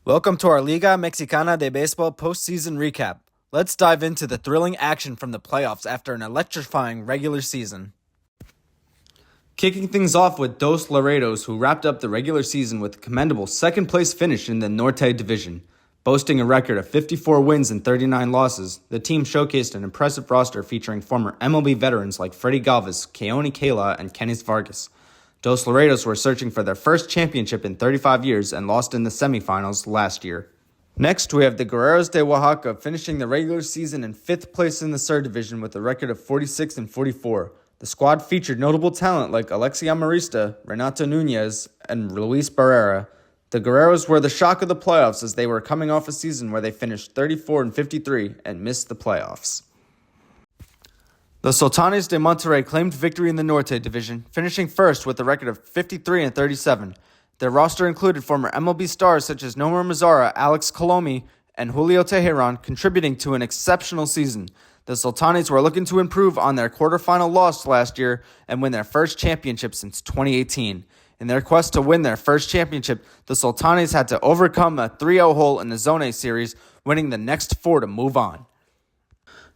Welcome to our Liga Mexicana de Beisbol postseason recap. Let's dive into the thrilling action from the playoffs after an electrifying regular season. Kicking things off with Dos Laredos, who wrapped up the regular season with a commendable second-place finish in the Norte Division. Boasting a record of 54 wins and 39 losses, the team showcased an impressive roster featuring former MLB veterans like Freddie Galvis, Keone Kela, and Kenneth Vargas. Dos Laredos were searching for their first championship in 35 years and lost in the semifinals last year. Next, we have the Guerreros de Oaxaca finishing the regular season in 5th place in the Sur Division with a record of 46 and 44. The squad featured notable talent like Alexi Amarista, Renato Nunez, and Luis Barrera. The Guerreros were the shock of the playoffs as they were coming off a season where they finished 34 and 53 and missed the playoffs. The Sultanes de Monterrey claimed victory in the Norte Division, finishing first with a record of 53 and 37. Their roster included former MLB stars such as Nomar Mazara, Alex Colomi, and Julio Teheran, contributing to an exceptional season. The Sultanes were looking to improve on their quarterfinal loss last year and win their first championship since 2018. In their quest to win their first championship, the Sultanes had to overcome a 3-0 hole in the Zone series, winning the next 4 to move on.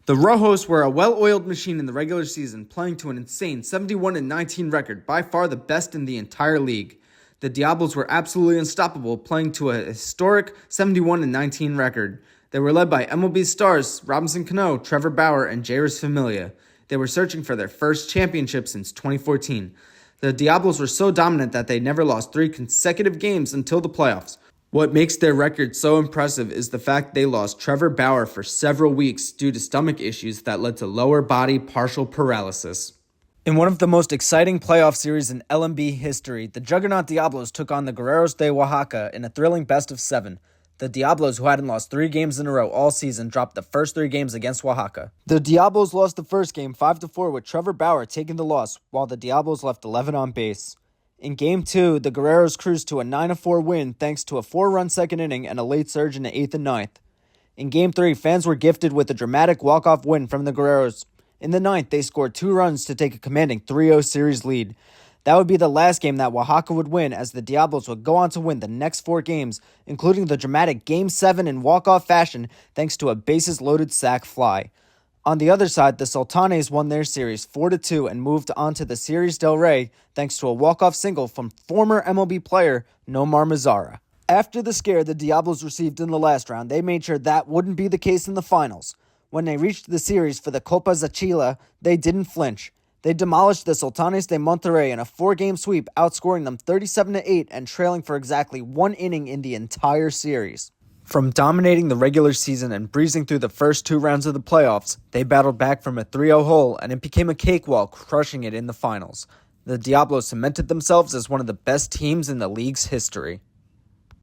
The Rojos were a well-oiled machine in the regular season, playing to an insane 71-19 record, by far the best in the entire league. The Diablos were absolutely unstoppable, playing to a historic 71-19 record. They were led by MLB stars Robinson Cano, Trevor Bauer, and Jairus Familia. They were searching for their first championship since 2014. The Diablos were so dominant that they never lost 3 consecutive games until the playoffs. What makes their record so impressive is the fact they lost Trevor Bauer for several weeks due to stomach issues that led to lower body partial paralysis. In one of the most exciting playoff series in LMB history, the Juggernaut Diablos took on the Guerreros de Oaxaca in a thrilling best-of-7. The Diablos, who hadn't lost 3 games in a row all season, dropped the first 3 games against Oaxaca. The Diablos lost the first game 5-4 with Trevor Bauer taking the loss, while the Diablos left 11 on base. In Game 2, the Guerreros cruised to a 9-4 win thanks to a 4-run second inning and a late surge in the 8th and 9th. In Game 3, fans were gifted with a dramatic walk-off win from the Guerreros. In the 9th, they scored 2 runs to take a commanding 3-0 series lead. That would be the last game that Oaxaca would win, as the Diablos would go on to win the next 4 games, including the dramatic Game 7 in walk-off fashion thanks to a bases-loaded sac fly. On the other side, the Sultanes won their series 4-2 and moved on to the Series del Rey thanks to a walk-off single from former MLB player Nomar Mazara. After the scare the Diablos received in the last round, they made sure that wouldn't be the case in the finals. When they reached the series for the Copa Zachila, they didn't flinch. They demolished the Sultanes de Monterrey in a 4-game sweep, outscoring them 37-8 and trailing for exactly 1 inning in the entire series. From dominating the regular season and breezing through the first 2 rounds of the playoffs, they battled back from a 3-0 hole and it became a cakewalk, crushing it in the finals. The Diablos cemented themselves as one of the best teams in the league's history.